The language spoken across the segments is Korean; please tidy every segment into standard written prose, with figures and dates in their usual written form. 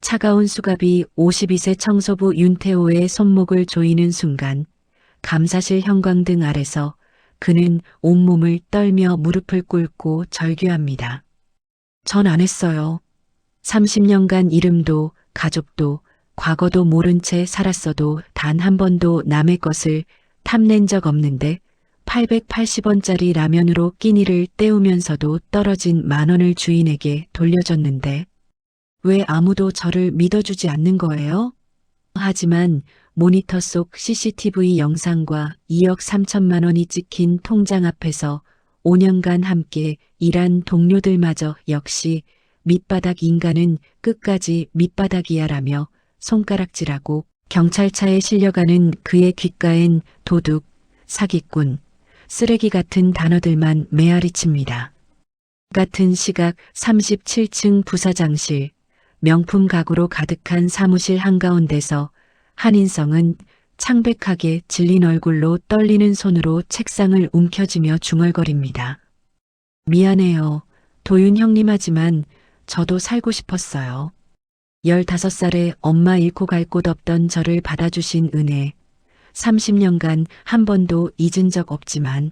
차가운 수갑이 52세 청소부 윤태호의 손목을 조이는 순간 감사실 형광등 아래서 그는 온몸을 떨며 무릎을 꿇고 절규합니다. 전 안 했어요. 30년간 이름도 가족도 과거도 모른 채 살았어도 단 한 번도 남의 것을 탐낸 적 없는데 880원짜리 라면으로 끼니를 때우면서도 떨어진 10,000원을 주인에게 돌려줬는데 왜 아무도 저를 믿어주지 않는 거예요? 하지만 모니터 속 CCTV 영상과 2억 3천만 원이 찍힌 통장 앞에서 5년간 함께 일한 동료들마저 역시 밑바닥 인간은 끝까지 밑바닥이야라며 손가락질하고 경찰차에 실려가는 그의 귓가엔 도둑, 사기꾼, 쓰레기 같은 단어들만 메아리칩니다. 같은 시각 37층 부사장실, 명품 가구로 가득한 사무실 한가운데서 한인성은 창백하게 질린 얼굴로 떨리는 손으로 책상을 움켜쥐며 중얼거립니다. 미안해요. 도윤 형님 하지만 저도 살고 싶었어요. 15살에 엄마 잃고 갈 곳 없던 저를 받아주신 은혜. 30년간 한 번도 잊은 적 없지만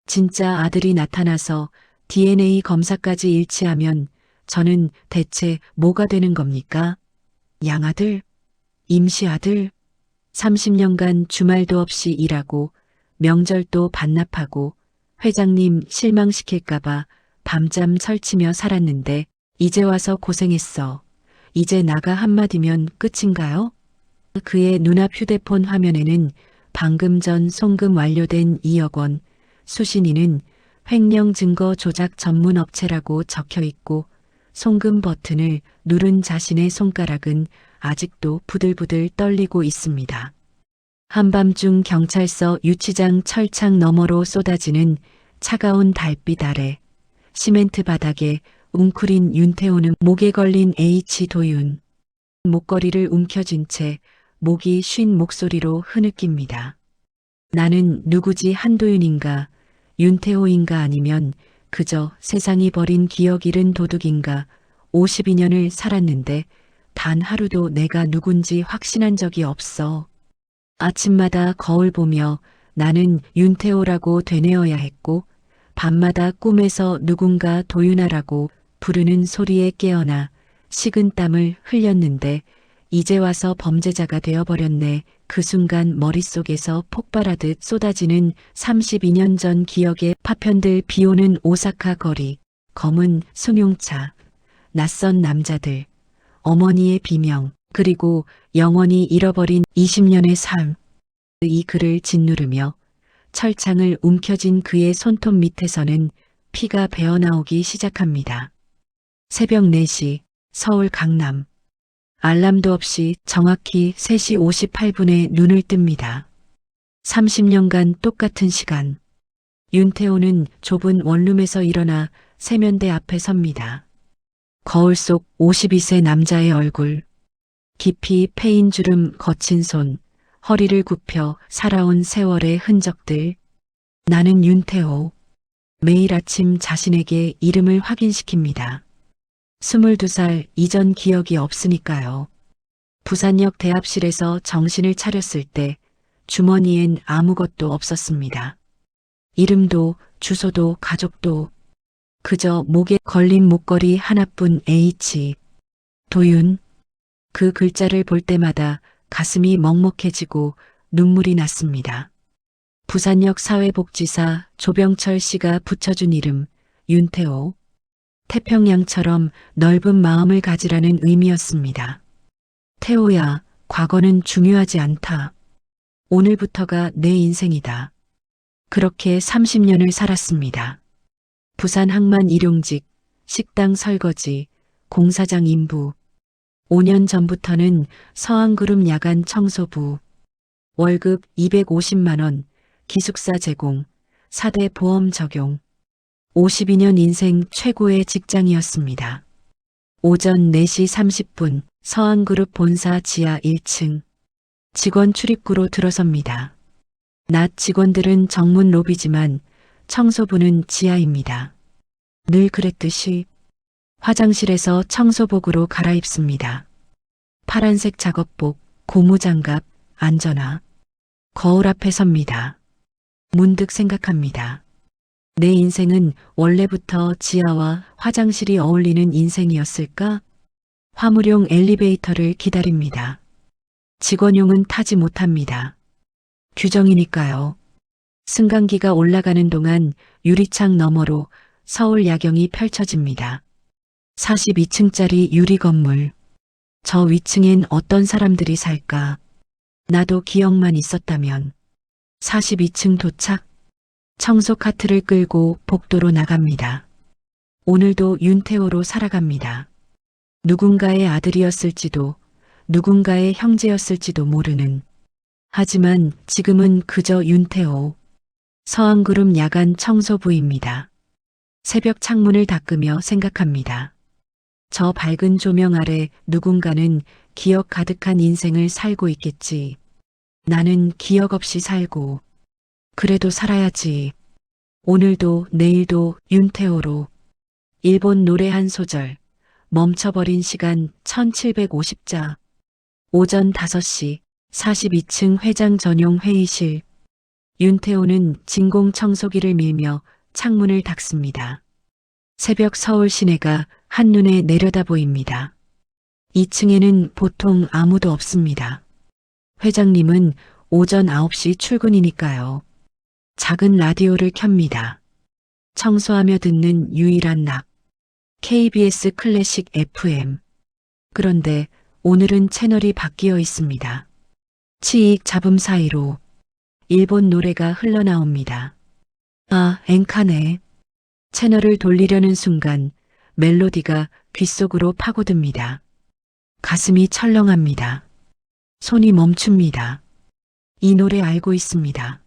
진짜 아들이 나타나서 DNA 검사까지 일치하면 저는 대체 뭐가 되는 겁니까? 양아들? 임시아들? 30년간 주말도 없이 일하고 명절도 반납하고 회장님 실망시킬까봐 밤잠 설치며 살았는데 이제 와서 고생했어. 이제 나가 한마디면 끝인가요? 그의 눈앞 휴대폰 화면에는 방금 전 송금 완료된 2억 원, 수신인은 횡령 증거 조작 전문 업체라고 적혀 있고 송금 버튼을 누른 자신의 손가락은 아직도 부들부들 떨리고 있습니다. 한밤중 경찰서 유치장 철창 너머로 쏟아지는 차가운 달빛 아래 시멘트 바닥에 웅크린 윤태호는 목에 걸린 H 도윤. 목걸이를 움켜쥔 채 목이 쉰 목소리로 흐느낍니다. 나는 누구지 한도윤인가 윤태호인가 아니면 그저 세상이 버린 기억 잃은 도둑인가 52년을 살았는데 단 하루도 내가 누군지 확신한 적이 없어. 아침마다 거울 보며 나는 윤태호라고 되뇌어야 했고 밤마다 꿈에서 누군가 도윤아라고 부르는 소리에 깨어나 식은 땀을 흘렸는데 이제 와서 범죄자가 되어버렸네. 그 순간 머릿속에서 폭발하듯 쏟아지는 32년 전 기억의 파편들. 비오는 오사카 거리, 검은 승용차, 낯선 남자들, 어머니의 비명, 그리고 영원히 잃어버린 20년의 삶. 이 글을 짓누르며 철창을 움켜쥔 그의 손톱 밑에서는 피가 배어나오기 시작합니다. 새벽 4시 서울 강남. 알람도 없이 정확히 3시 58분에 눈을 뜹니다. 30년간 똑같은 시간. 윤태호는 좁은 원룸에서 일어나 세면대 앞에 섭니다. 거울 속 52세 남자의 얼굴. 깊이 패인 주름 거친 손, 허리를 굽혀 살아온 세월의 흔적들. 나는 윤태호. 매일 아침 자신에게 이름을 확인시킵니다. 22살 이전 기억이 없으니까요. 부산역 대합실에서 정신을 차렸을 때 주머니엔 아무것도 없었습니다. 이름도 주소도 가족도 그저 목에 걸린 목걸이 하나뿐. H. 도윤. 그 글자를 볼 때마다 가슴이 먹먹해지고 눈물이 났습니다. 부산역 사회복지사 조병철 씨가 붙여준 이름 윤태호. 태평양처럼 넓은 마음을 가지라는 의미였습니다. 태호야, 과거는 중요하지 않다. 오늘부터가 내 인생이다. 그렇게 30년을 살았습니다. 부산 항만 일용직, 식당 설거지, 공사장 인부. 5년 전부터는 서한그룹 야간 청소부. 월급 250만 원, 기숙사 제공, 4대 보험 적용. 52년 인생 최고의 직장이었습니다. 오전 4시 30분 서한그룹 본사 지하 1층. 직원 출입구로 들어섭니다. 낮 직원들은 정문 로비지만 청소부는 지하입니다. 늘 그랬듯이 화장실에서 청소복으로 갈아입습니다. 파란색 작업복, 고무장갑, 안전화. 거울 앞에 섭니다. 문득 생각합니다. 내 인생은 원래부터 지하와 화장실이 어울리는 인생이었을까? 화물용 엘리베이터를 기다립니다. 직원용은 타지 못합니다. 규정이니까요. 승강기가 올라가는 동안 유리창 너머로 서울 야경이 펼쳐집니다. 42층짜리 유리 건물. 저 위층엔 어떤 사람들이 살까? 나도 기억만 있었다면. 42층 도착. 청소 카트를 끌고 복도로 나갑니다. 오늘도 윤태호로 살아갑니다. 누군가의 아들이었을지도, 누군가의 형제였을지도 모르는. 하지만 지금은 그저 윤태호. 서한그룹 야간 청소부입니다. 새벽 창문을 닦으며 생각합니다. 저 밝은 조명 아래 누군가는 기억 가득한 인생을 살고 있겠지. 나는 기억 없이 살고, 그래도 살아야지. 오늘도 내일도 윤태호로. 일본 노래 한 소절. 멈춰버린 시간 1750자. 오전 5시 42층 회장 전용 회의실. 윤태호는 진공 청소기를 밀며 창문을 닫습니다. 새벽 서울 시내가 한눈에 내려다 보입니다. 2층에는 보통 아무도 없습니다. 회장님은 오전 9시 출근이니까요. 작은 라디오를 켭니다. 청소하며 듣는 유일한 낙. KBS 클래식 FM. 그런데 오늘은 채널이 바뀌어 있습니다. 치익 잡음 사이로 일본 노래가 흘러나옵니다. 아, 엔카네. 채널을 돌리려는 순간 멜로디가 귓속으로 파고듭니다. 가슴이 철렁합니다. 손이 멈춥니다. 이 노래 알고 있습니다.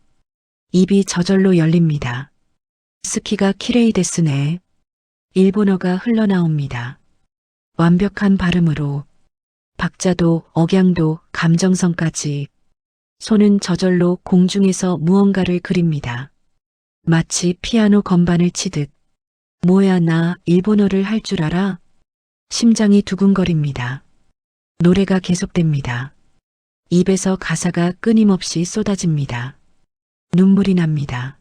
입이 저절로 열립니다. 스키가 키레이 데스네. 일본어가 흘러나옵니다. 완벽한 발음으로 박자도 억양도 감정선까지. 손은 저절로 공중에서 무언가를 그립니다. 마치 피아노 건반을 치듯. 뭐야, 나 일본어를 할 줄 알아? 심장이 두근거립니다. 노래가 계속됩니다. 입에서 가사가 끊임없이 쏟아집니다. 눈물이 납니다.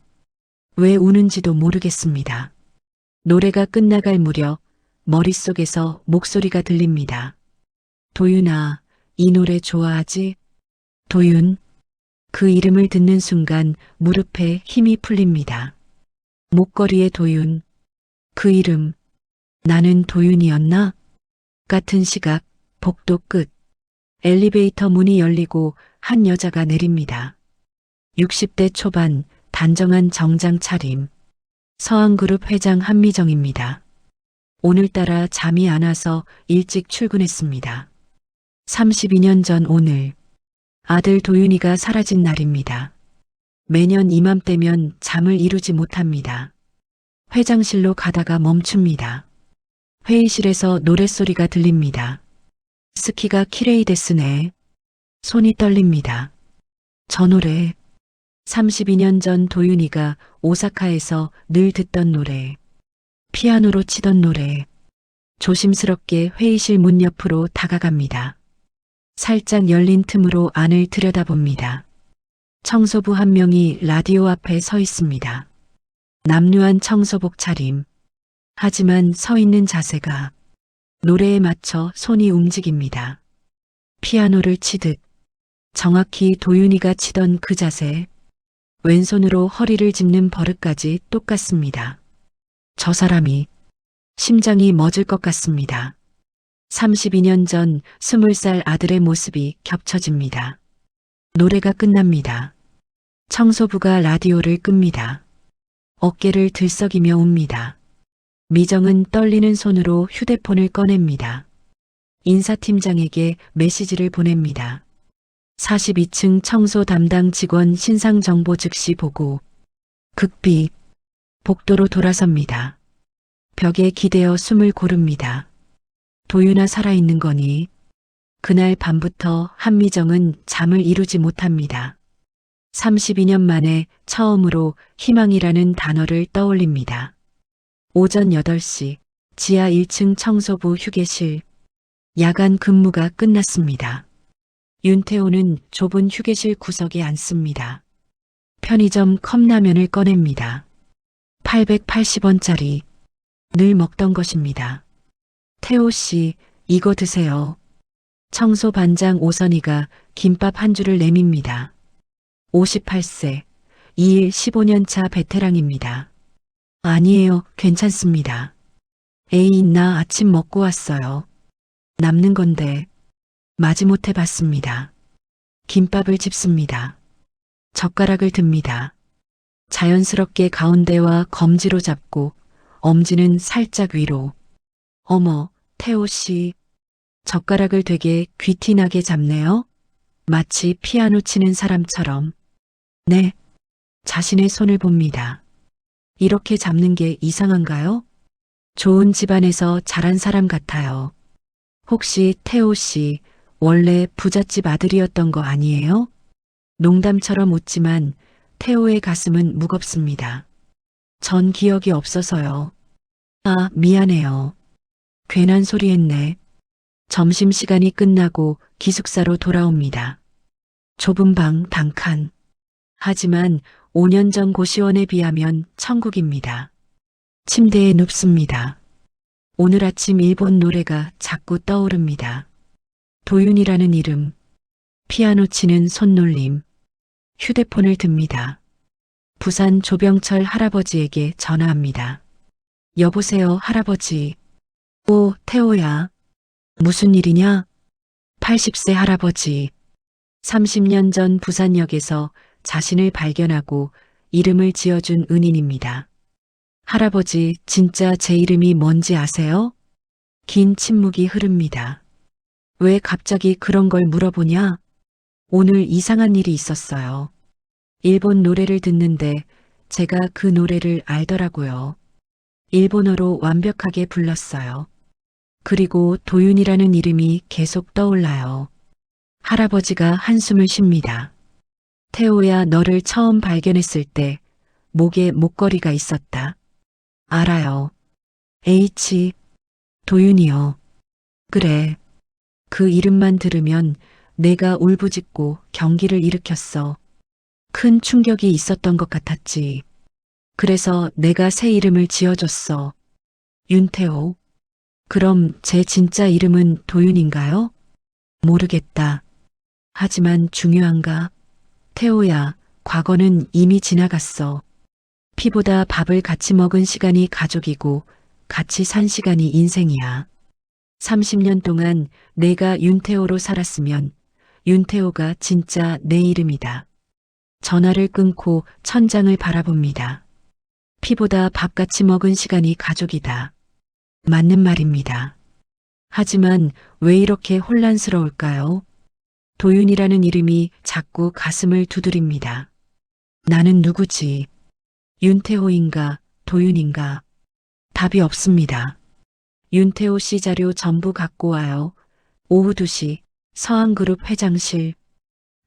왜 우는지도 모르겠습니다. 노래가 끝나갈 무렵 머릿속에서 목소리가 들립니다. 도윤아, 이 노래 좋아하지? 도윤. 그 이름을 듣는 순간 무릎에 힘이 풀립니다. 목걸이의 도윤. 그 이름. 나는 도윤이었나? 같은 시각, 복도 끝. 엘리베이터 문이 열리고 한 여자가 내립니다. 60대 초반, 단정한 정장 차림. 서한그룹 회장 한미정입니다. 오늘따라 잠이 안 와서 일찍 출근했습니다. 32년 전 오늘. 아들 도윤이가 사라진 날입니다. 매년 이맘때면 잠을 이루지 못합니다. 회장실로 가다가 멈춥니다. 회의실에서 노랫소리가 들립니다. 스키가 키레이 데스네. 손이 떨립니다. 저 노래. 32년 전 도윤이가 오사카에서 늘 듣던 노래. 피아노로 치던 노래. 조심스럽게 회의실 문 옆으로 다가갑니다. 살짝 열린 틈으로 안을 들여다봅니다. 청소부 한 명이 라디오 앞에 서 있습니다. 남루한 청소복 차림. 하지만 서 있는 자세가 노래에 맞춰 손이 움직입니다. 피아노를 치듯 정확히 도윤이가 치던 그 자세. 왼손으로 허리를 짚는 버릇까지 똑같습니다. 저 사람이 심장이 멎을 것 같습니다. 32년 전 20살 아들의 모습이 겹쳐집니다. 노래가 끝납니다. 청소부가 라디오를 끕니다. 어깨를 들썩이며 웁니다. 미정은 떨리는 손으로 휴대폰을 꺼냅니다. 인사팀장에게 메시지를 보냅니다. 42층 청소 담당 직원 신상 정보 즉시 보고. 극비. 복도로 돌아섭니다. 벽에 기대어 숨을 고릅니다. 도윤아 살아있는 거니? 그날 밤부터 한미정은 잠을 이루지 못합니다. 32년 만에 처음으로 희망이라는 단어를 떠올립니다. 오전 8시 지하 1층 청소부 휴게실. 야간 근무가 끝났습니다. 윤태호는 좁은 휴게실 구석에 앉습니다. 편의점 컵라면을 꺼냅니다. 880원짜리. 늘 먹던 것입니다. 태호 씨, 이거 드세요. 청소 반장 오선이가 김밥 한 줄을 내밉니다. 58세, 이 일 15년 차 베테랑입니다. 아니에요, 괜찮습니다. 에이, 나 아침 먹고 왔어요. 남는 건데. 마지못해 받습니다. 김밥을 집습니다. 젓가락을 듭니다. 자연스럽게 가운데와 검지로 잡고 엄지는 살짝 위로. 어머, 태호 씨. 젓가락을 되게 귀티나게 잡네요. 마치 피아노 치는 사람처럼. 네. 자신의 손을 봅니다. 이렇게 잡는 게 이상한가요? 좋은 집안에서 자란 사람 같아요. 혹시 태호 씨 원래 부잣집 아들이었던 거 아니에요? 농담처럼 웃지만 태호의 가슴은 무겁습니다. 전 기억이 없어서요. 아, 미안해요. 괜한 소리 했네. 점심시간이 끝나고 기숙사로 돌아옵니다. 좁은 방 단칸. 하지만 5년 전 고시원에 비하면 천국입니다. 침대에 눕습니다. 오늘 아침 일본 노래가 자꾸 떠오릅니다. 도윤이라는 이름, 피아노 치는 손놀림, 휴대폰을 듭니다. 부산 조병철 할아버지에게 전화합니다. 여보세요, 할아버지. 오, 태호야. 무슨 일이냐? 80세 할아버지. 30년 전 부산역에서 자신을 발견하고 이름을 지어준 은인입니다. 할아버지, 진짜 제 이름이 뭔지 아세요? 긴 침묵이 흐릅니다. 왜 갑자기 그런 걸 물어보냐? 오늘 이상한 일이 있었어요. 일본 노래를 듣는데 제가 그 노래를 알더라고요. 일본어로 완벽하게 불렀어요. 그리고 도윤이라는 이름이 계속 떠올라요. 할아버지가 한숨을 쉽니다. 태호야, 너를 처음 발견했을 때 목에 목걸이가 있었다. 알아요. H. 도윤이요. 그래. 그 이름만 들으면 내가 울부짖고 경기를 일으켰어. 큰 충격이 있었던 것 같았지. 그래서 내가 새 이름을 지어줬어. 윤태호. 그럼 제 진짜 이름은 도윤인가요? 모르겠다. 하지만 중요한가? 태호야, 과거는 이미 지나갔어. 피보다 밥을 같이 먹은 시간이 가족이고 같이 산 시간이 인생이야. 30년 동안 내가 윤태호로 살았으면 윤태호가 진짜 내 이름이다. 전화를 끊고 천장을 바라봅니다. 피보다 밥 같이 먹은 시간이 가족이다. 맞는 말입니다. 하지만 왜 이렇게 혼란스러울까요? 도윤이라는 이름이 자꾸 가슴을 두드립니다. 나는 누구지? 윤태호인가, 도윤인가? 답이 없습니다. 윤태호 씨 자료 전부 갖고 와요. 오후 2시 서한그룹 회장실.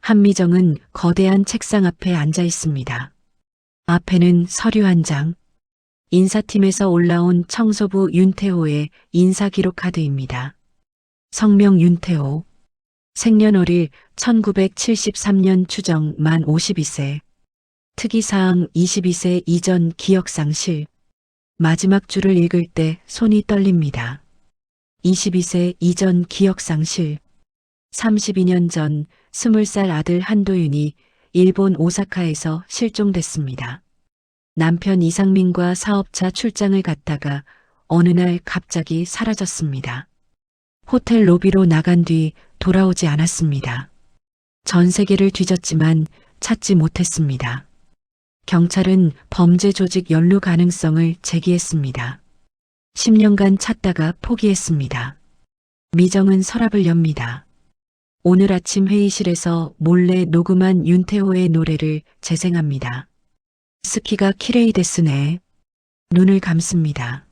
한미정은 거대한 책상 앞에 앉아 있습니다. 앞에는 서류 한 장. 인사팀에서 올라온 청소부 윤태호의 인사기록 카드입니다. 성명 윤태호. 생년월일 1973년 추정 만 52세. 특이사항 22세 이전 기억상실. 마지막 줄을 읽을 때 손이 떨립니다. 22세 이전 기억상실. 32년 전 20살 아들 한도윤이 일본 오사카에서 실종됐습니다. 남편 이상민과 사업차 출장을 갔다가 어느 날 갑자기 사라졌습니다. 호텔 로비로 나간 뒤 돌아오지 않았습니다. 전 세계를 뒤졌지만 찾지 못했습니다. 경찰은 범죄 조직 연루 가능성을 제기했습니다. 10년간 찾다가 포기했습니다. 미정은 서랍을 엽니다. 오늘 아침 회의실에서 몰래 녹음한 윤태호의 노래를 재생합니다. 스키가 키레이 데스네. 눈을 감습니다.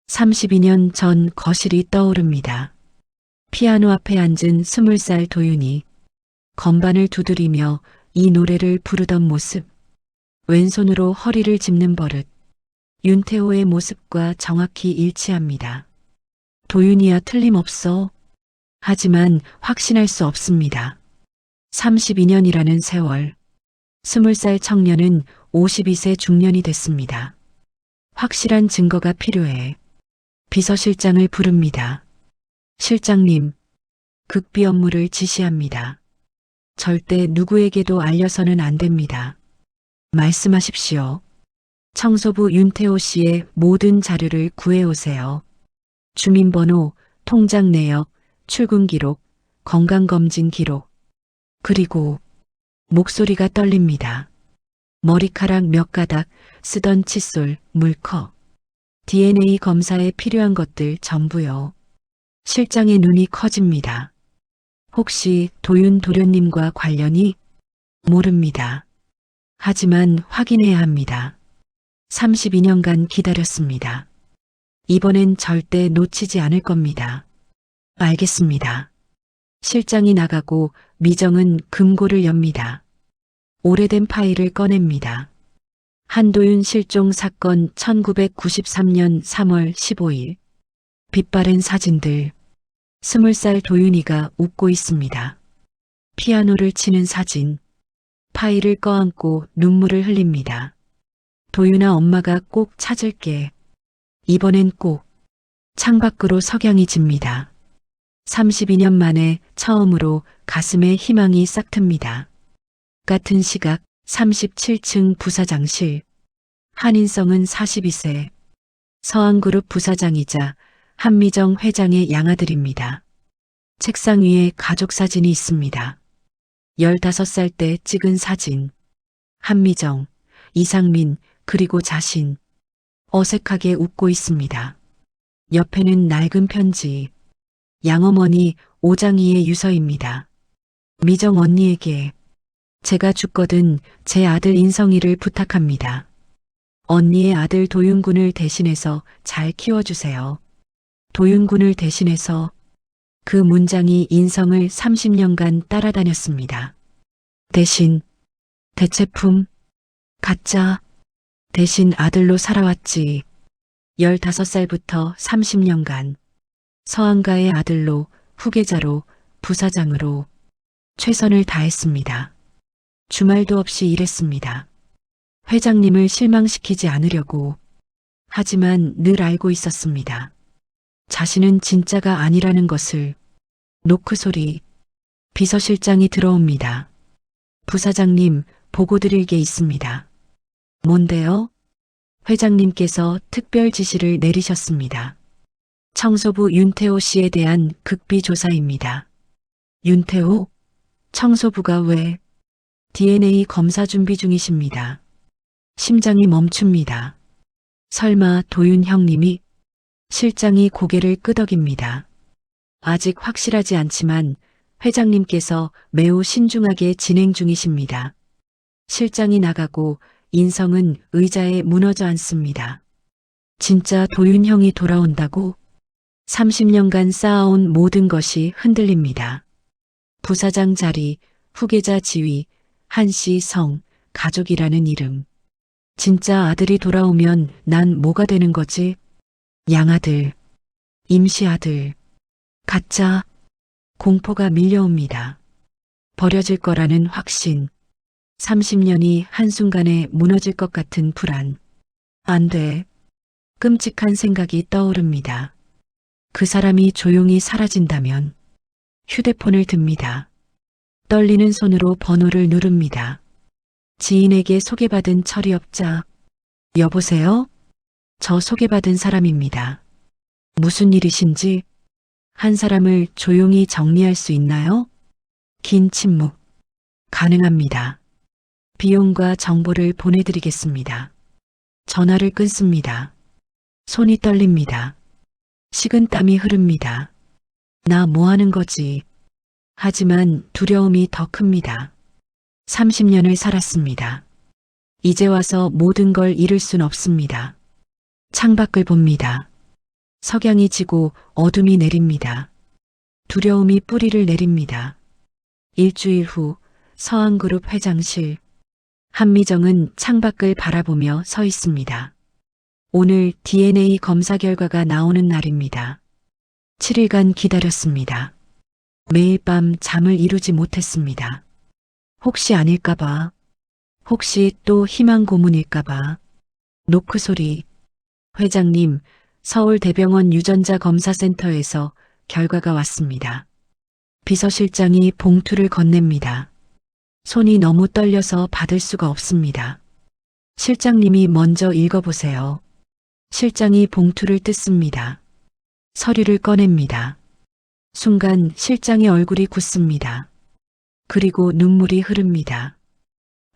32년 전 거실이 떠오릅니다. 피아노 앞에 앉은 20살 도윤이 건반을 두드리며 이 노래를 부르던 모습. 왼손으로 허리를 짚는 버릇. 윤태호의 모습과 정확히 일치합니다. 도윤이야, 틀림없어. 하지만 확신할 수 없습니다. 32년이라는 세월. 20살 청년은 52세 중년이 됐습니다. 확실한 증거가 필요해. 비서실장을 부릅니다. 실장님, 극비 업무를 지시합니다. 절대 누구에게도 알려서는 안 됩니다. 말씀하십시오. 청소부 윤태호 씨의 모든 자료를 구해오세요. 주민번호, 통장 내역, 출근 기록, 건강검진 기록. 그리고 목소리가 떨립니다. 머리카락 몇 가닥, 쓰던 칫솔, 물컵. DNA 검사에 필요한 것들 전부요. 실장의 눈이 커집니다. 혹시 도윤 도련님과 관련이? 모릅니다. 하지만 확인해야 합니다. 32년간 기다렸습니다. 이번엔 절대 놓치지 않을 겁니다. 알겠습니다. 실장이 나가고 미정은 금고를 엽니다. 오래된 파일을 꺼냅니다. 한도윤 실종 사건 1993년 3월 15일. 빛바랜 사진들. 20살 도윤이가 웃고 있습니다. 피아노를 치는 사진. 파일을 껴안고 눈물을 흘립니다. 도윤아, 엄마가 꼭 찾을게. 이번엔 꼭. 창밖으로 석양이 집니다. 32년 만에 처음으로 가슴에 희망이 싹 틉니다. 같은 시각 37층 부사장실. 한인성은 42세. 서한그룹 부사장이자 한미정 회장의 양아들입니다. 책상 위에 가족 사진이 있습니다. 15살 때 찍은 사진. 한미정, 이상민, 그리고 자신. 어색하게 웃고 있습니다. 옆에는 낡은 편지. 양어머니 오장희의 유서입니다. 미정 언니에게 제가 죽거든 제 아들 인성이를 부탁합니다. 언니의 아들 도윤군을 대신해서 잘 키워주세요. 도윤군을 대신해서. 그 문장이 인성을 30년간 따라다녔습니다. 대신, 대체품, 가짜, 대신 아들로 살아왔지. 15살부터 30년간 서한가의 아들로, 후계자로, 부사장으로 최선을 다했습니다. 주말도 없이 일했습니다. 회장님을 실망시키지 않으려고. 하지만 늘 알고 있었습니다. 자신은 진짜가 아니라는 것을. 노크 소리. 비서실장이 들어옵니다. 부사장님, 보고 드릴 게 있습니다. 뭔데요? 회장님께서 특별 지시를 내리셨습니다. 청소부 윤태호 씨에 대한 극비 조사입니다. 윤태호? 청소부가 왜? DNA 검사 준비 중이십니다. 심장이 멈춥니다. 설마 도윤 형님이? 실장이 고개를 끄덕입니다. 아직 확실하지 않지만 회장님께서 매우 신중하게 진행 중이십니다. 실장이 나가고 인성은 의자에 무너져 앉습니다. 진짜 도윤 형이 돌아온다고? 30년간 쌓아온 모든 것이 흔들립니다. 부사장 자리, 후계자 지위, 한씨 성, 가족이라는 이름. 진짜 아들이 돌아오면 난 뭐가 되는 거지? 양아들, 임시아들, 가짜. 공포가 밀려옵니다. 버려질 거라는 확신. 30년이 한순간에 무너질 것 같은 불안. 안 돼. 끔찍한 생각이 떠오릅니다. 그 사람이 조용히 사라진다면. 휴대폰을 듭니다. 떨리는 손으로 번호를 누릅니다. 지인에게 소개받은 처리업자. 여보세요? 저 소개받은 사람입니다. 무슨 일이신지? 한 사람을 조용히 정리할 수 있나요? 긴 침묵. 가능합니다. 비용과 정보를 보내드리겠습니다. 전화를 끊습니다. 손이 떨립니다. 식은땀이 흐릅니다. 나 뭐 하는 거지? 하지만 두려움이 더 큽니다. 30년을 살았습니다. 이제 와서 모든 걸 잃을 순 없습니다. 창밖을 봅니다. 석양이 지고 어둠이 내립니다. 두려움이 뿌리를 내립니다. 일주일 후 서한그룹 회장실. 한미정은 창밖을 바라보며 서 있습니다. 오늘 DNA 검사 결과가 나오는 날입니다. 7일간 기다렸습니다. 매일 밤 잠을 이루지 못했습니다. 혹시 아닐까봐, 혹시 또 희망 고문일까봐. 노크 소리. 회장님, 서울대병원 유전자 검사센터에서 결과가 왔습니다. 비서실장이 봉투를 건넵니다. 손이 너무 떨려서 받을 수가 없습니다. 실장님이 먼저 읽어보세요. 실장이 봉투를 뜯습니다. 서류를 꺼냅니다. 순간 실장의 얼굴이 굳습니다. 그리고 눈물이 흐릅니다.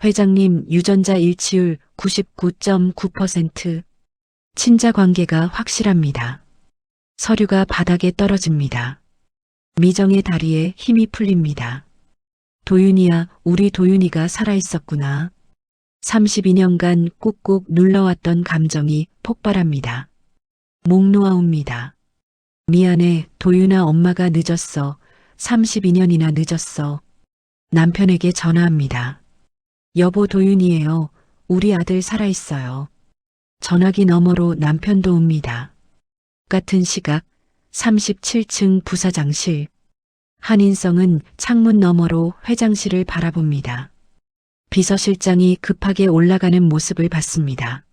회장님, 유전자 일치율 99.9%. 친자 관계가 확실합니다. 서류가 바닥에 떨어집니다. 미정의 다리에 힘이 풀립니다. 도윤이야, 우리 도윤이가 살아있었구나. 32년간 꾹꾹 눌러왔던 감정이 폭발합니다. 목 놓아옵니다. 미안해, 도윤아, 엄마가 늦었어. 32년이나 늦었어. 남편에게 전화합니다. 여보, 도윤이에요. 우리 아들 살아있어요. 전화기 너머로 남편도 옵니다. 같은 시각 37층 부사장실. 한인성은 창문 너머로 회장실을 바라봅니다. 비서실장이 급하게 올라가는 모습을 봤습니다.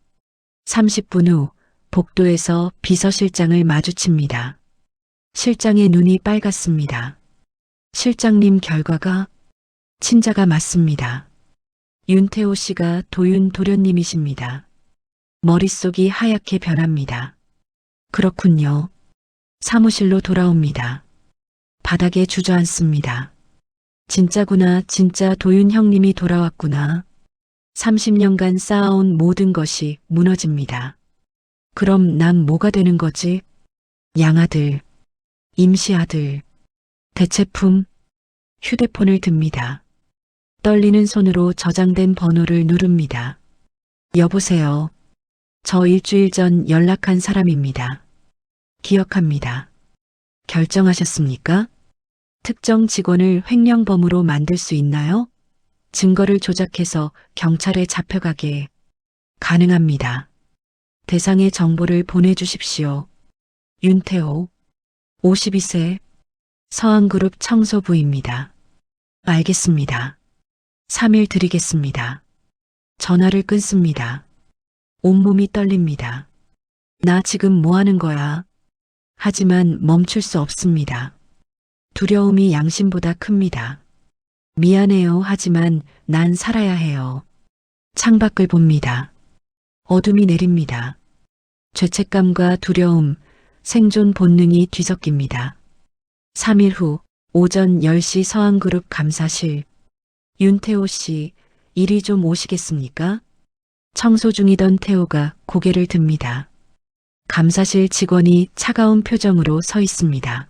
30분 후 복도에서 비서실장을 마주칩니다. 실장의 눈이 빨갛습니다. 실장님, 결과가 친자가 맞습니다. 윤태호 씨가 도윤 도련님이십니다. 머릿속이 하얗게 변합니다. 그렇군요. 사무실로 돌아옵니다. 바닥에 주저앉습니다. 진짜구나, 진짜 도윤 형님이 돌아왔구나. 30년간 쌓아온 모든 것이 무너집니다. 그럼 난 뭐가 되는 거지? 양아들, 임시아들, 대체품. 휴대폰을 듭니다. 떨리는 손으로 저장된 번호를 누릅니다. 여보세요. 저 일주일 전 연락한 사람입니다. 기억합니다. 결정하셨습니까? 특정 직원을 횡령범으로 만들 수 있나요? 증거를 조작해서 경찰에 잡혀가게. 가능합니다. 대상의 정보를 보내주십시오. 윤태호, 52세, 서한그룹 청소부입니다. 알겠습니다. 3일 드리겠습니다. 전화를 끊습니다. 온몸이 떨립니다. 나 지금 뭐 하는 거야? 하지만 멈출 수 없습니다. 두려움이 양심보다 큽니다. 미안해요. 하지만 난 살아야 해요. 창밖을 봅니다. 어둠이 내립니다. 죄책감과 두려움, 생존 본능이 뒤섞입니다. 3일 후 오전 10시 서한그룹 감사실. 윤태호 씨, 이리 좀 오시겠습니까? 청소 중이던 태호가 고개를 듭니다. 감사실 직원이 차가운 표정으로 서 있습니다.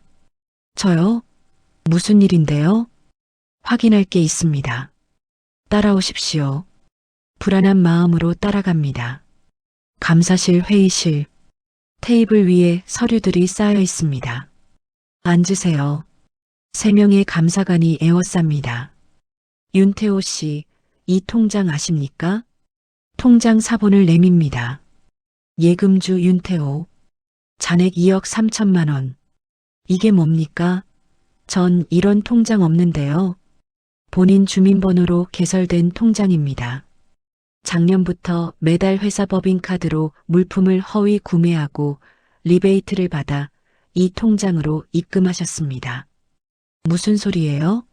저요? 무슨 일인데요? 확인할 게 있습니다. 따라오십시오. 불안한 마음으로 따라갑니다. 감사실 회의실. 테이블 위에 서류들이 쌓여 있습니다. 앉으세요. 3명의 감사관이 에워쌉니다. 윤태호 씨, 이 통장 아십니까? 통장 사본을 내밉니다. 예금주 윤태호. 잔액 2억 3천만 원. 이게 뭡니까? 전 이런 통장 없는데요. 본인 주민번호로 개설된 통장입니다. 작년부터 매달 회사 법인카드로 물품을 허위 구매하고 리베이트를 받아 이 통장으로 입금하셨습니다. 무슨 소리예요?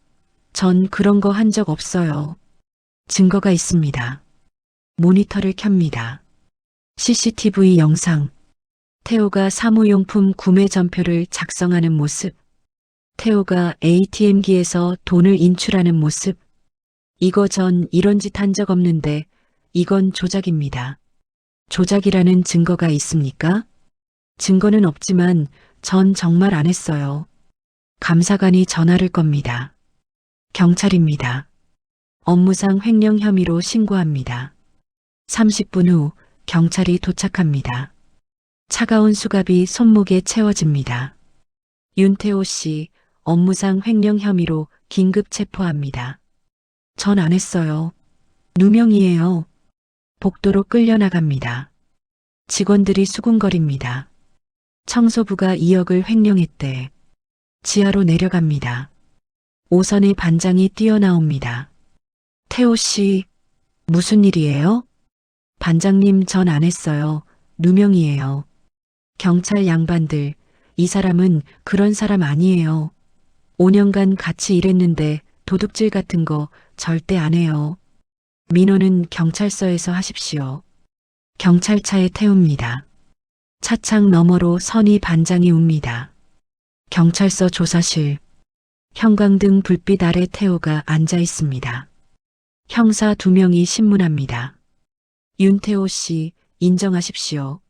전 그런 거 한 적 없어요. 증거가 있습니다. 모니터를 켭니다. CCTV 영상. 태호가 사무용품 구매 전표를 작성하는 모습. 태호가 ATM기에서 돈을 인출하는 모습. 이거 전 이런 짓 한 적 없는데 이건 조작입니다. 조작이라는 증거가 있습니까? 증거는 없지만 전 정말 안 했어요. 감사관이 전화를 겁니다. 경찰입니다. 업무상 횡령 혐의로 신고합니다. 30분 후 경찰이 도착합니다. 차가운 수갑이 손목에 채워집니다. 윤태호 씨, 업무상 횡령 혐의로 긴급 체포합니다. 전 안 했어요. 누명이에요. 복도로 끌려나갑니다. 직원들이 수군거립니다. 청소부가 2억을 횡령했대. 지하로 내려갑니다. 오선의 반장이 뛰어나옵니다. 태호 씨, 무슨 일이에요? 반장님 전 안 했어요. 누명이에요. 경찰 양반들, 이 사람은 그런 사람 아니에요. 5년간 같이 일했는데 도둑질 같은 거 절대 안 해요. 민원은 경찰서에서 하십시오. 경찰차에 태웁니다. 차창 너머로 선희 반장이 옵니다. 경찰서 조사실. 형광등 불빛 아래 태호가 앉아 있습니다. 형사 2명이 신문합니다. 윤태호 씨, 인정하십시오.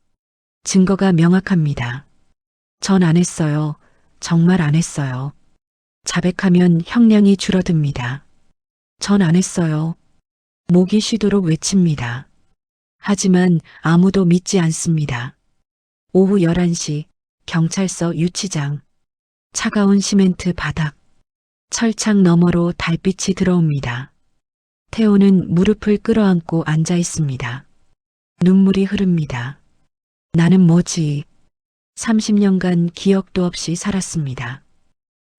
증거가 명확합니다. 전 안 했어요. 정말 안 했어요. 자백하면 형량이 줄어듭니다. 전 안 했어요. 목이 쉬도록 외칩니다. 하지만 아무도 믿지 않습니다. 오후 11시 경찰서 유치장. 차가운 시멘트 바닥. 철창 너머로 달빛이 들어옵니다. 태호는 무릎을 끌어안고 앉아 있습니다. 눈물이 흐릅니다. 나는 뭐지? 30년간 기억도 없이 살았습니다.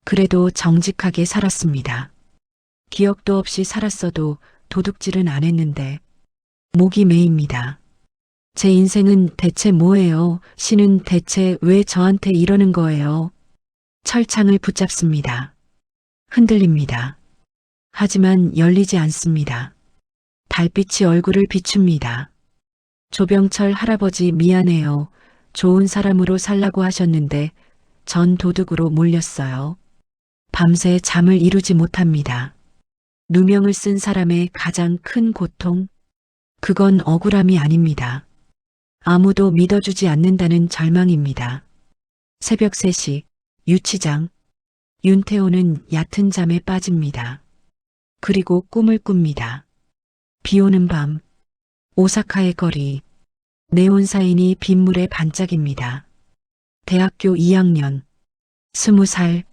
그래도 정직하게 살았습니다. 기억도 없이 살았어도 도둑질은 안 했는데 목이 메입니다. 제 인생은 대체 뭐예요? 신은 대체 왜 저한테 이러는 거예요? 철창을 붙잡습니다. 흔들립니다. 하지만 열리지 않습니다. 달빛이 얼굴을 비춥니다. 조병철 할아버지 미안해요. 좋은 사람으로 살라고 하셨는데 전 도둑으로 몰렸어요. 밤새 잠을 이루지 못합니다. 누명을 쓴 사람의 가장 큰 고통? 그건 억울함이 아닙니다. 아무도 믿어주지 않는다는 절망입니다. 새벽 3시 유치장. 윤태호는 얕은 잠에 빠집니다. 그리고 꿈을 꿉니다. 비 오는 밤, 오사카의 거리, 네온사인이 빗물에 반짝입니다. 대학교 2학년, 20살,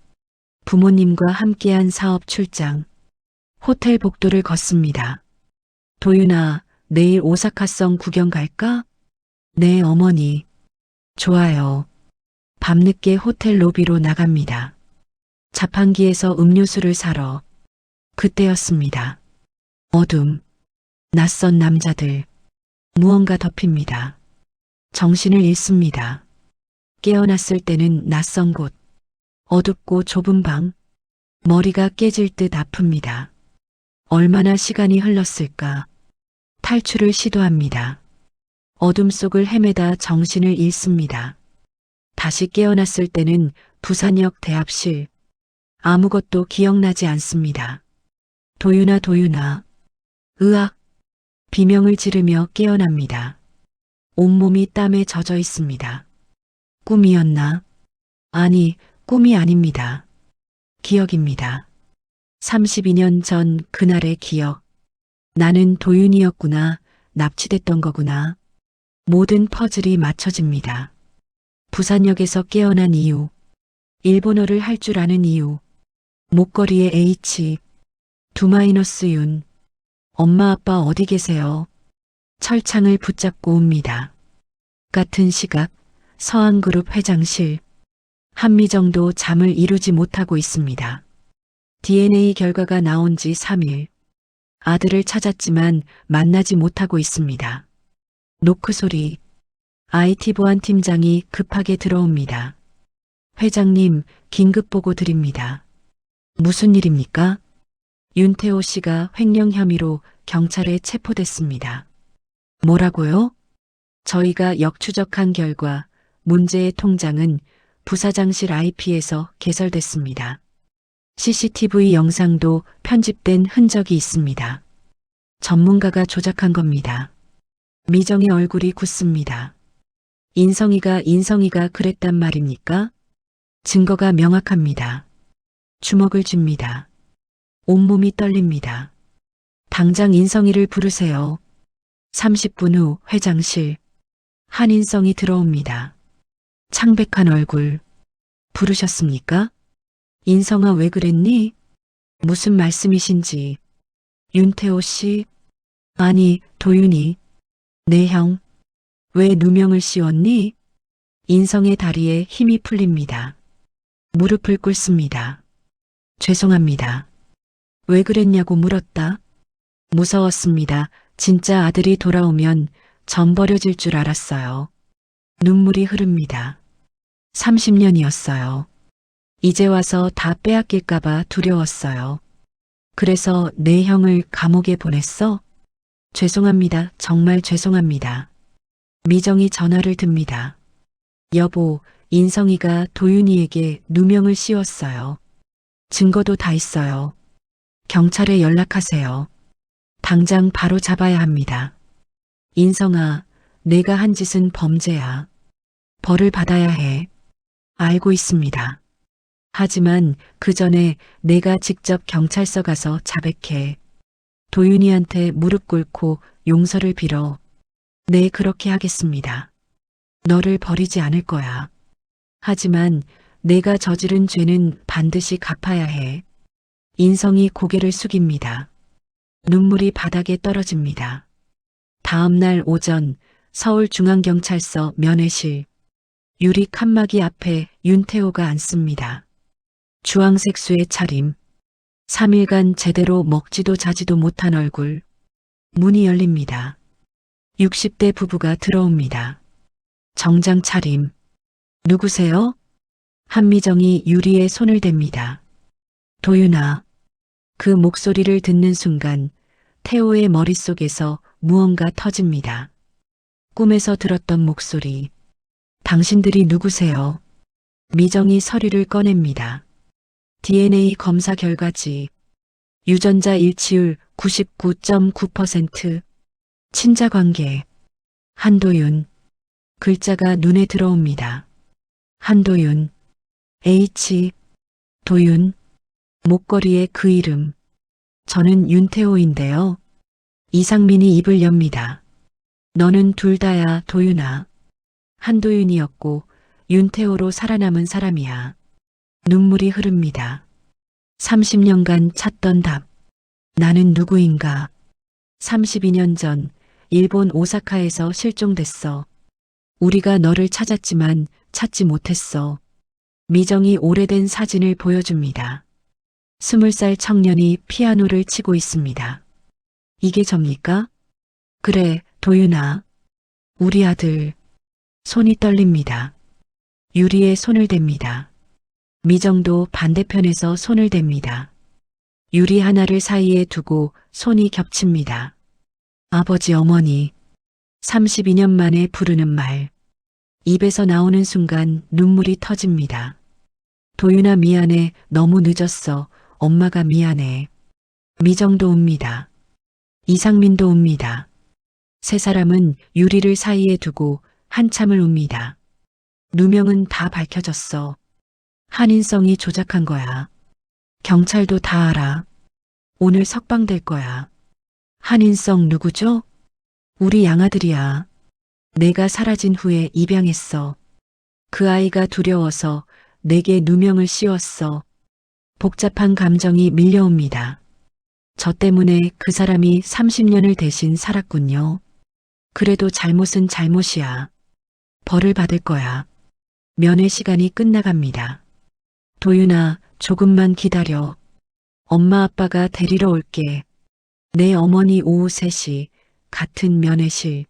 부모님과 함께한 사업 출장, 호텔 복도를 걷습니다. 도윤아, 내일 오사카성 구경 갈까? 네, 어머니. 좋아요. 밤늦게 호텔 로비로 나갑니다. 자판기에서 음료수를 사러. 그때였습니다. 어둠. 낯선 남자들. 무언가 덮입니다. 정신을 잃습니다. 깨어났을 때는 낯선 곳. 어둡고 좁은 방. 머리가 깨질 듯 아픕니다. 얼마나 시간이 흘렀을까. 탈출을 시도합니다. 어둠 속을 헤매다 정신을 잃습니다. 다시 깨어났을 때는 부산역 대합실. 아무것도 기억나지 않습니다. 도윤아, 도윤아. 으악. 비명을 지르며 깨어납니다. 온몸이 땀에 젖어 있습니다. 꿈이었나? 아니, 꿈이 아닙니다. 기억입니다. 32년 전 그날의 기억. 나는 도윤이었구나. 납치됐던 거구나. 모든 퍼즐이 맞춰집니다. 부산역에서 깨어난 이유. 일본어를 할 줄 아는 이유. 목걸이에 H. 2-윤. 엄마 아빠 어디 계세요? 철창을 붙잡고 옵니다. 같은 시각 서한그룹 회장실. 한미정도 잠을 이루지 못하고 있습니다. DNA 결과가 나온 지 3일. 아들을 찾았지만 만나지 못하고 있습니다. 노크 소리. IT 보안 팀장이 급하게 들어옵니다. 회장님, 긴급 보고 드립니다. 무슨 일입니까? 윤태호 씨가 횡령 혐의로 경찰에 체포됐습니다. 뭐라고요? 저희가 역추적한 결과 문제의 통장은 부사장실 IP에서 개설됐습니다. CCTV 영상도 편집된 흔적이 있습니다. 전문가가 조작한 겁니다. 미정의 얼굴이 굳습니다. 인성이가 그랬단 말입니까? 증거가 명확합니다. 주먹을 쥡니다. 온몸이 떨립니다. 당장 인성이를 부르세요. 30분 후 회장실. 한인성이 들어옵니다. 창백한 얼굴. 부르셨습니까? 인성아 왜 그랬니? 무슨 말씀이신지. 윤태호 씨? 아니, 도윤이. 네 형. 왜 누명을 씌웠니? 인성의 다리에 힘이 풀립니다. 무릎을 꿇습니다. 죄송합니다. 왜 그랬냐고 물었다. 무서웠습니다. 진짜 아들이 돌아오면 전 버려질 줄 알았어요. 눈물이 흐릅니다. 30년이었어요. 이제 와서 다 빼앗길까봐 두려웠어요. 그래서 내 형을 감옥에 보냈어? 죄송합니다. 정말 죄송합니다. 미정이 전화를 듭니다. 여보, 인성이가 도윤이에게 누명을 씌웠어요. 증거도 다 있어요. 경찰에 연락하세요. 당장 바로 잡아야 합니다. 인성아, 내가 한 짓은 범죄야. 벌을 받아야 해. 알고 있습니다. 하지만 그 전에 내가 직접 경찰서 가서 자백해. 도윤이한테 무릎 꿇고 용서를 빌어. 네, 그렇게 하겠습니다. 너를 버리지 않을 거야. 하지만 내가 저지른 죄는 반드시 갚아야 해. 인성이 고개를 숙입니다. 눈물이 바닥에 떨어집니다. 다음 날 오전 서울중앙경찰서 면회실. 유리 칸막이 앞에 윤태호가 앉습니다. 주황색 수의 차림. 3일간 제대로 먹지도 자지도 못한 얼굴. 문이 열립니다. 60대 부부가 들어옵니다. 정장 차림. 누구세요? 한미정이 유리에 손을 댑니다. 도윤아. 그 목소리를 듣는 순간 태호의 머릿속에서 무언가 터집니다. 꿈에서 들었던 목소리. 당신들이 누구세요? 미정이 서류를 꺼냅니다. DNA 검사 결과지. 유전자 일치율 99.9%. 친자 관계. 한도윤. 글자가 눈에 들어옵니다. 한도윤. H. 도윤. 목걸이에 그 이름. 저는 윤태호인데요. 이상민이 입을 엽니다. 너는 둘 다야, 도윤아. 한도윤이었고 윤태호로 살아남은 사람이야. 눈물이 흐릅니다. 30년간 찾던 답. 나는 누구인가? 32년 전 일본 오사카에서 실종됐어. 우리가 너를 찾았지만 찾지 못했어. 미정이 오래된 사진을 보여줍니다. 20살 청년이 피아노를 치고 있습니다. 이게 접니까? 그래, 도윤아. 우리 아들. 손이 떨립니다. 유리에 손을 댑니다. 미정도 반대편에서 손을 댑니다. 유리 하나를 사이에 두고 손이 겹칩니다. 아버지, 어머니. 32년 만에 부르는 말. 입에서 나오는 순간 눈물이 터집니다. 도윤아 미안해. 너무 늦었어. 엄마가 미안해. 미정도 웁니다. 이상민도 웁니다. 세 사람은 유리를 사이에 두고 한참을 웁니다. 누명은 다 밝혀졌어. 한인성이 조작한 거야. 경찰도 다 알아. 오늘 석방될 거야. 한인성 누구죠? 우리 양아들이야. 내가 사라진 후에 입양했어. 그 아이가 두려워서 내게 누명을 씌웠어. 복잡한 감정이 밀려옵니다. 저 때문에 그 사람이 30년을 대신 살았군요. 그래도 잘못은 잘못이야. 벌을 받을 거야. 면회 시간이 끝나갑니다. 도윤아, 조금만 기다려. 엄마 아빠가 데리러 올게. 내 어머니 오후 3시 같은 면회실.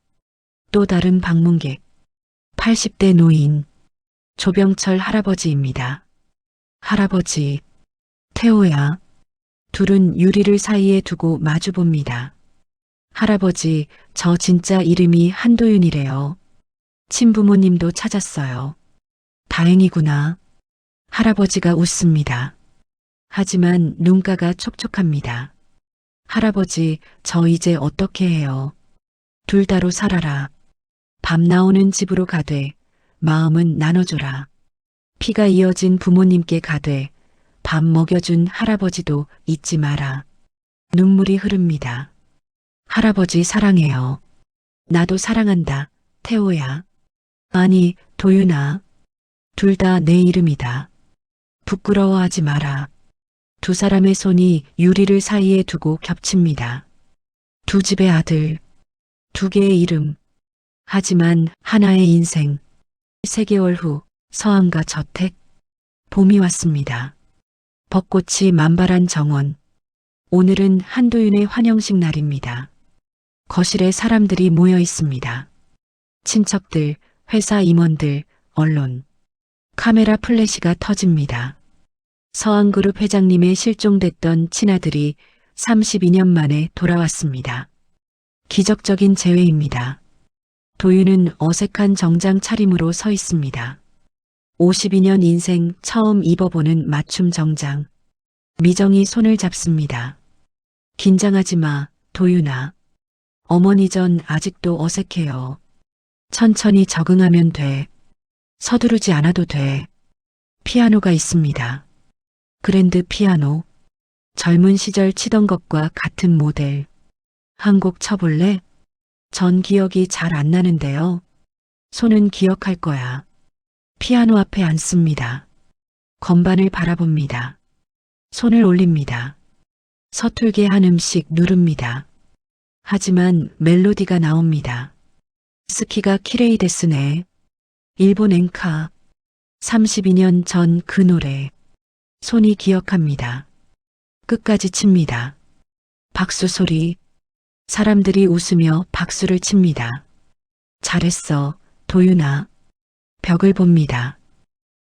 또 다른 방문객. 80대 노인. 조병철 할아버지입니다. 할아버지. 태호야. 둘은 유리를 사이에 두고 마주봅니다. 할아버지, 저 진짜 이름이 한도윤이래요. 친부모님도 찾았어요. 다행이구나. 할아버지가 웃습니다. 하지만 눈가가 촉촉합니다. 할아버지, 저 이제 어떻게 해요? 둘 다로 살아라. 밤 나오는 집으로 가되 마음은 나눠줘라. 피가 이어진 부모님께 가되 밥 먹여준 할아버지도 잊지 마라. 눈물이 흐릅니다. 할아버지 사랑해요. 나도 사랑한다, 태호야. 아니, 도윤아. 둘 다 내 이름이다. 부끄러워하지 마라. 두 사람의 손이 유리를 사이에 두고 겹칩니다. 두 집의 아들, 두 개의 이름. 하지만 하나의 인생. 3개월 후 서한과 저택. 봄이 왔습니다. 벚꽃이 만발한 정원. 오늘은 한도윤의 환영식 날입니다. 거실에 사람들이 모여 있습니다. 친척들, 회사 임원들, 언론. 카메라 플래시가 터집니다. 서한그룹 회장님의 실종됐던 친아들이 32년 만에 돌아왔습니다. 기적적인 재회입니다. 도윤은 어색한 정장 차림으로 서 있습니다. 52년 인생 처음 입어보는 맞춤 정장. 미정이 손을 잡습니다. 긴장하지 마, 도윤아. 어머니 전 아직도 어색해요. 천천히 적응하면 돼. 서두르지 않아도 돼. 피아노가 있습니다. 그랜드 피아노. 젊은 시절 치던 것과 같은 모델. 한 곡 쳐볼래? 전 기억이 잘 안 나는데요. 손은 기억할 거야. 피아노 앞에 앉습니다. 건반을 바라봅니다. 손을 올립니다. 서툴게 한 음씩 누릅니다. 하지만 멜로디가 나옵니다. 스키가 키레이데스네. 일본 엔카. 32년 전 그 노래. 손이 기억합니다. 끝까지 칩니다. 박수 소리. 사람들이 웃으며 박수를 칩니다. 잘했어, 도윤아. 벽을 봅니다.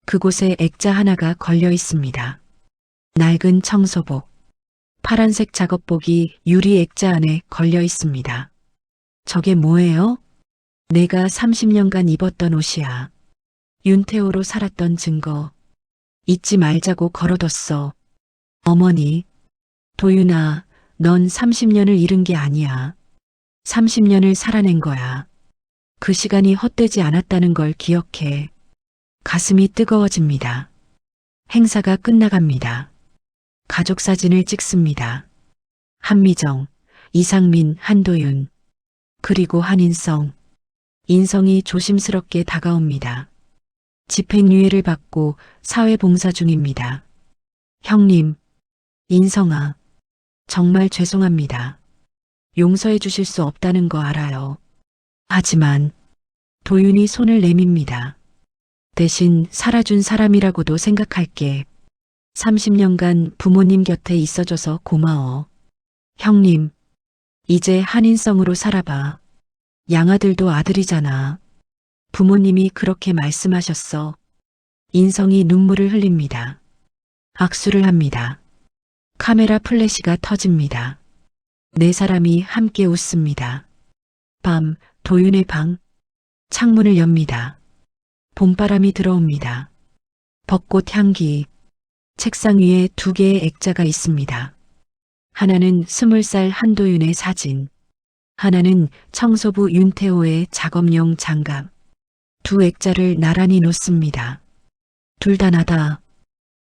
그곳에 액자 하나가 걸려 있습니다. 낡은 청소복. 파란색 작업복이 유리 액자 안에 걸려 있습니다. 저게 뭐예요? 내가 30년간 입었던 옷이야. 윤태호로 살았던 증거. 잊지 말자고 걸어뒀어. 어머니. 도윤아, 넌 30년을 잃은 게 아니야. 30년을 살아낸 거야. 그 시간이 헛되지 않았다는 걸 기억해. 가슴이 뜨거워집니다. 행사가 끝나갑니다. 가족 사진을 찍습니다. 한미정, 이상민, 한도윤, 그리고 한인성. 인성이 조심스럽게 다가옵니다. 집행유예를 받고 사회봉사 중입니다. 형님, 인성아, 정말 죄송합니다. 용서해 주실 수 없다는 거 알아요. 하지만 도윤이 손을 내밉니다. 대신 살아준 사람이라고도 생각할게. 30년간 부모님 곁에 있어줘서 고마워. 형님, 이제 한인성으로 살아봐. 양아들도 아들이잖아. 부모님이 그렇게 말씀하셨어. 인성이 눈물을 흘립니다. 악수를 합니다. 카메라 플래시가 터집니다. 네 사람이 함께 웃습니다. 밤, 도윤의 방. 창문을 엽니다. 봄바람이 들어옵니다. 벚꽃 향기. 책상 위에 2개의 액자가 있습니다. 하나는 20살 한도윤의 사진. 하나는 청소부 윤태호의 작업용 장갑. 2 액자를 나란히 놓습니다. 둘 다 나다.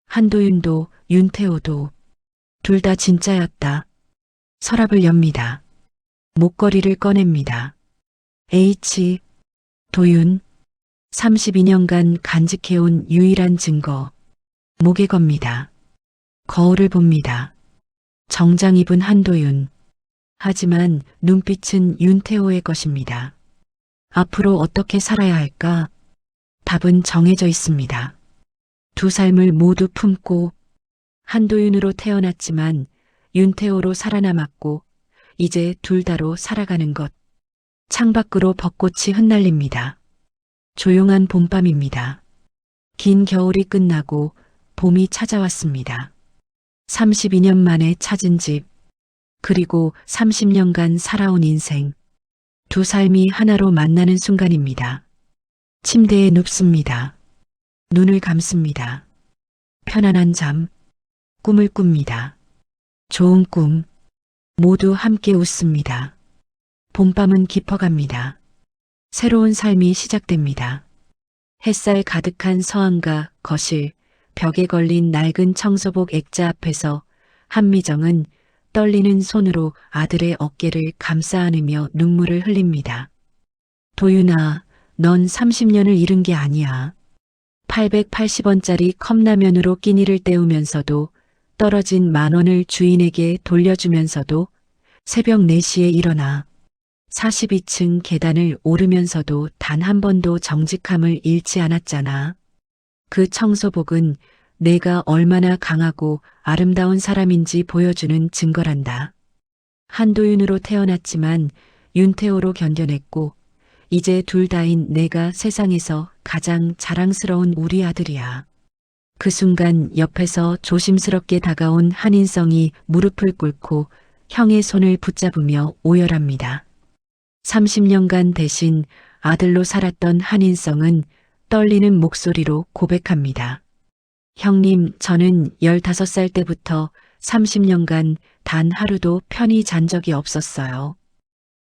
한도윤도 윤태호도. 둘 다 진짜였다. 서랍을 엽니다. 목걸이를 꺼냅니다. H. 도윤. 32년간 간직해온 유일한 증거. 목에 겁니다. 거울을 봅니다. 정장 입은 한도윤. 하지만 눈빛은 윤태호의 것입니다. 앞으로 어떻게 살아야 할까? 답은 정해져 있습니다. 2 삶을 모두 품고 한도윤으로 태어났지만 윤태호로 살아남았고 이제 둘 다로 살아가는 것. 창밖으로 벚꽃이 흩날립니다. 조용한 봄밤입니다. 긴 겨울이 끝나고 봄이 찾아왔습니다. 32년 만에 찾은 집, 그리고 30년간 살아온 인생. 2 삶이 하나로 만나는 순간입니다. 침대에 눕습니다. 눈을 감습니다. 편안한 잠, 꿈을 꿉니다. 좋은 꿈, 모두 함께 웃습니다. 봄밤은 깊어갑니다. 새로운 삶이 시작됩니다. 햇살 가득한 서한가 거실, 벽에 걸린 낡은 청소복 액자 앞에서 한미정은 떨리는 손으로 아들의 어깨를 감싸 안으며 눈물을 흘립니다. 도윤아, 넌 30년을 잃은 게 아니야. 880원짜리 컵라면으로 끼니를 때우면서도 떨어진 10,000원을 주인에게 돌려주면서도 새벽 4시에 일어나 42층 계단을 오르면서도 단 한 번도 정직함을 잃지 않았잖아. 그 청소복은 내가 얼마나 강하고 아름다운 사람인지 보여주는 증거란다. 한도윤으로 태어났지만 윤태호로 견뎌냈고 이제 둘 다인 내가 세상에서 가장 자랑스러운 우리 아들이야. 그 순간 옆에서 조심스럽게 다가온 한인성이 무릎을 꿇고 형의 손을 붙잡으며 오열합니다. 30년간 대신 아들로 살았던 한인성은 떨리는 목소리로 고백합니다. 형님, 저는 15살 때부터 30년간 단 하루도 편히 잔 적이 없었어요.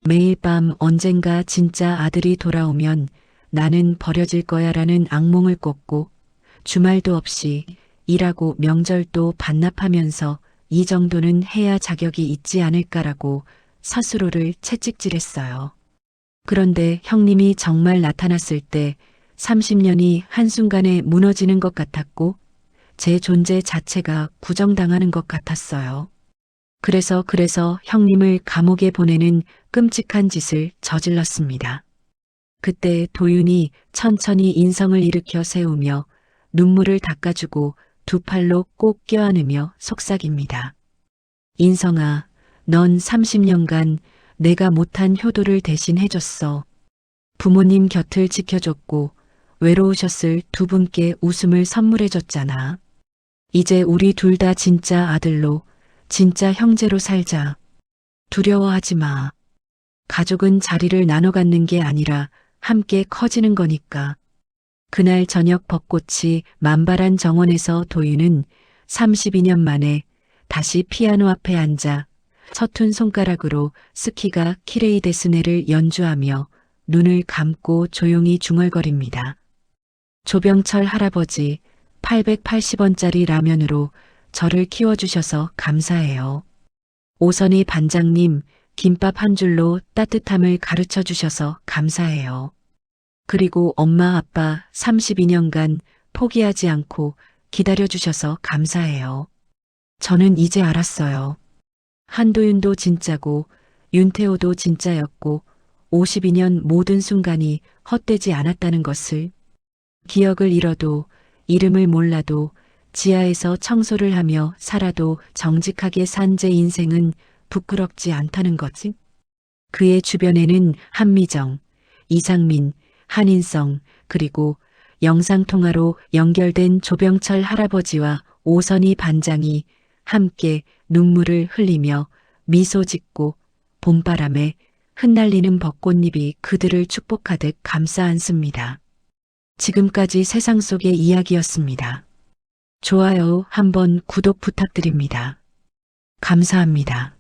매일 밤 언젠가 진짜 아들이 돌아오면 나는 버려질 거야라는 악몽을 꿨고 주말도 없이 일하고 명절도 반납하면서 이 정도는 해야 자격이 있지 않을까라고 스스로를 채찍질했어요. 그런데 형님이 정말 나타났을 때 30년이 한순간에 무너지는 것 같았고 제 존재 자체가 부정당하는 것 같았어요. 그래서 형님을 감옥에 보내는 끔찍한 짓을 저질렀습니다. 그때 도윤이 천천히 인성을 일으켜 세우며 눈물을 닦아주고 두 팔로 꼭 껴안으며 속삭입니다. 인성아, 넌 30년간 내가 못한 효도를 대신 해줬어. 부모님 곁을 지켜줬고 외로우셨을 두 분께 웃음을 선물해줬잖아. 이제 우리 둘 다 진짜 아들로 진짜 형제로 살자. 두려워하지 마. 가족은 자리를 나눠 갖는 게 아니라 함께 커지는 거니까. 그날 저녁 벚꽃이 만발한 정원에서 도윤은 32년 만에 다시 피아노 앞에 앉아 서툰 손가락으로 스키가 키레이데스네를 연주하며 눈을 감고 조용히 중얼거립니다. 조병철 할아버지, 880원짜리 라면으로 저를 키워주셔서 감사해요. 오선희 반장님, 김밥 한 줄로 따뜻함을 가르쳐 주셔서 감사해요. 그리고 엄마 아빠 32년간 포기하지 않고 기다려 주셔서 감사해요. 저는 이제 알았어요. 한도윤도 진짜고 윤태호도 진짜였고 52년 모든 순간이 헛되지 않았다는 것을. 기억을 잃어도 이름을 몰라도 지하에서 청소를 하며 살아도 정직하게 산 제 인생은 부끄럽지 않다는 거지. 그의 주변에는 한미정, 이상민, 한인성, 그리고 영상통화로 연결된 조병철 할아버지와 오선희 반장이 함께 눈물을 흘리며 미소 짓고 봄바람에 흩날리는 벚꽃잎이 그들을 축복하듯 감싸 안습니다. 지금까지 세상 속의 이야기였습니다. 좋아요 한번 구독 부탁드립니다. 감사합니다.